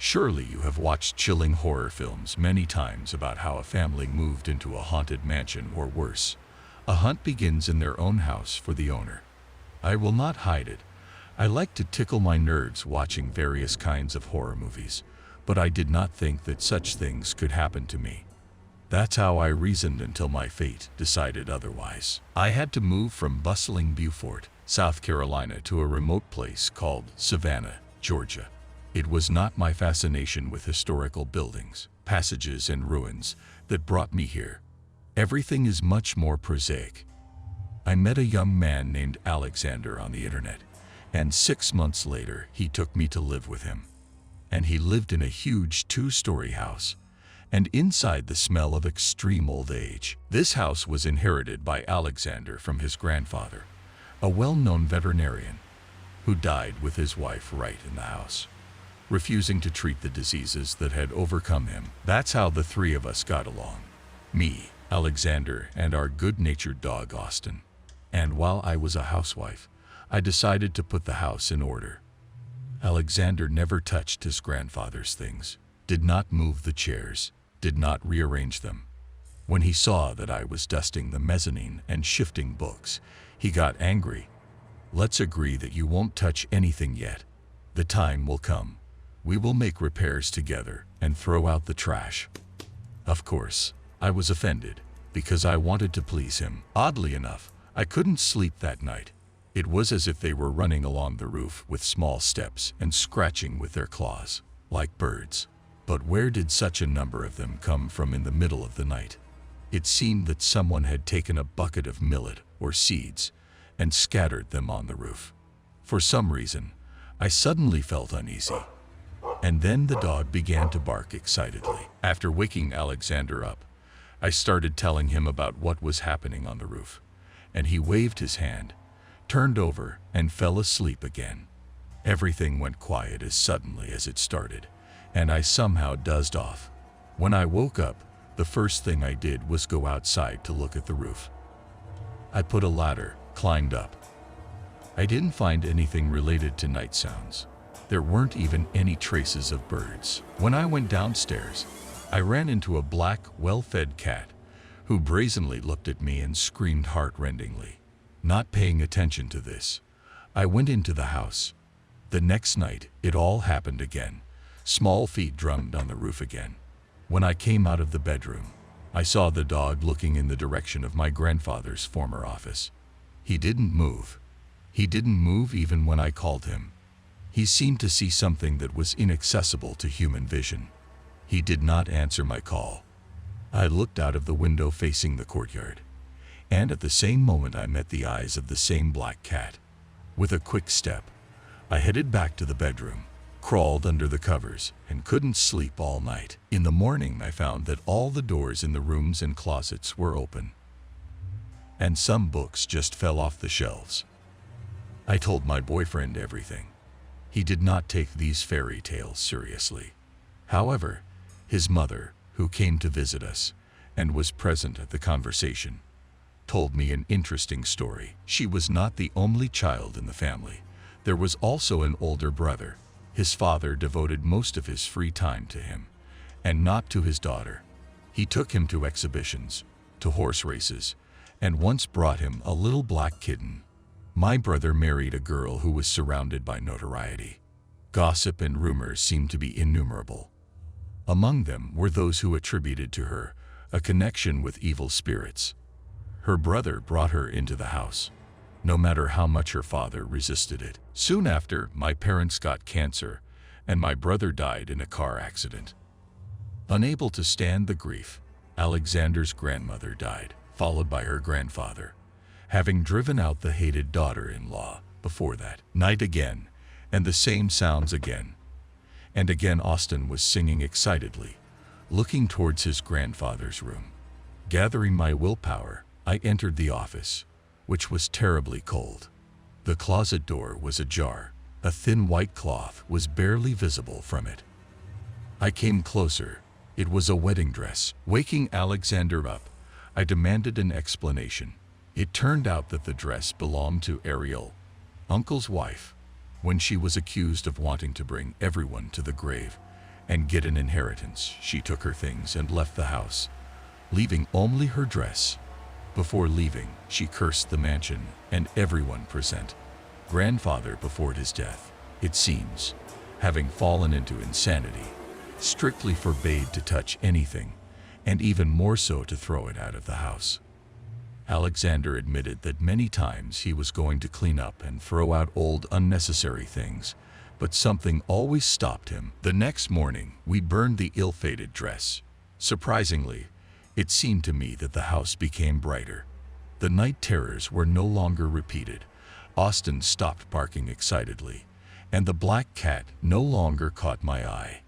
Surely you have watched chilling horror films many times about how a family moved into a haunted mansion or worse. A hunt begins in their own house for the owner. I will not hide it. I like to tickle my nerves watching various kinds of horror movies, but I did not think that such things could happen to me. That's how I reasoned until my fate decided otherwise. I had to move from bustling Beaufort, South Carolina, to a remote place called Savannah, Georgia. It was not my fascination with historical buildings, passages, and ruins that brought me here. Everything is much more prosaic. I met a young man named Alexander on the internet, and 6 months later he took me to live with him. And he lived in a huge 2-story house, and inside the smell of extreme old age. This house was inherited by Alexander from his grandfather, a well-known veterinarian, who died with his wife right in the house, refusing to treat the diseases that had overcome him. That's how the three of us got along. Me, Alexander, and our good-natured dog Austin. And while I was a housewife, I decided to put the house in order. Alexander never touched his grandfather's things, did not move the chairs, did not rearrange them. When he saw that I was dusting the mezzanine and shifting books, he got angry. "Let's agree that you won't touch anything yet. The time will come. We will make repairs together and throw out the trash." Of course, I was offended because I wanted to please him. Oddly enough, I couldn't sleep that night. It was as if they were running along the roof with small steps and scratching with their claws, like birds. But where did such a number of them come from in the middle of the night? It seemed that someone had taken a bucket of millet or seeds and scattered them on the roof. For some reason, I suddenly felt uneasy. And then the dog began to bark excitedly. After waking Alexander up, I started telling him about what was happening on the roof, and he waved his hand, turned over, and fell asleep again. Everything went quiet as suddenly as it started, and I somehow dozed off. When I woke up, the first thing I did was go outside to look at the roof. I put a ladder, climbed up. I didn't find anything related to night sounds. There weren't even any traces of birds. When I went downstairs, I ran into a black, well-fed cat who brazenly looked at me and screamed heart-rendingly. Not paying attention to this, I went into the house. The next night, it all happened again. Small feet drummed on the roof again. When I came out of the bedroom, I saw the dog looking in the direction of my grandfather's former office. He didn't move. He didn't move even when I called him. He seemed to see something that was inaccessible to human vision. He did not answer my call. I looked out of the window facing the courtyard, and at the same moment I met the eyes of the same black cat. With a quick step, I headed back to the bedroom, crawled under the covers, and couldn't sleep all night. In the morning, I found that all the doors in the rooms and closets were open, and some books just fell off the shelves. I told my boyfriend everything. He did not take these fairy tales seriously. However, his mother, who came to visit us and was present at the conversation, told me an interesting story. She was not the only child in the family. There was also an older brother. His father devoted most of his free time to him, and not to his daughter. He took him to exhibitions, to horse races, and once brought him a little black kitten. My brother married a girl who was surrounded by notoriety. Gossip and rumors seemed to be innumerable. Among them were those who attributed to her a connection with evil spirits. Her brother brought her into the house, no matter how much her father resisted it. Soon after, my parents got cancer, and my brother died in a car accident. Unable to stand the grief, Alexander's grandmother died, followed by her grandfather, having driven out the hated daughter-in-law before that night again, and the same sounds again. And again Austin was singing excitedly, looking towards his grandfather's room. Gathering my willpower, I entered the office, which was terribly cold. The closet door was ajar. A thin white cloth was barely visible from it. I came closer. It was a wedding dress. Waking Alexander up, I demanded an explanation. It turned out that the dress belonged to Ariel, Uncle's wife, when she was accused of wanting to bring everyone to the grave and get an inheritance. She took her things and left the house, leaving only her dress. Before leaving, she cursed the mansion and everyone present. Grandfather, before his death, it seems, having fallen into insanity, strictly forbade to touch anything, and even more so to throw it out of the house. Alexander admitted that many times he was going to clean up and throw out old unnecessary things, but something always stopped him. The next morning, we burned the ill-fated dress. Surprisingly, it seemed to me that the house became brighter. The night terrors were no longer repeated. Austin stopped barking excitedly, and the black cat no longer caught my eye.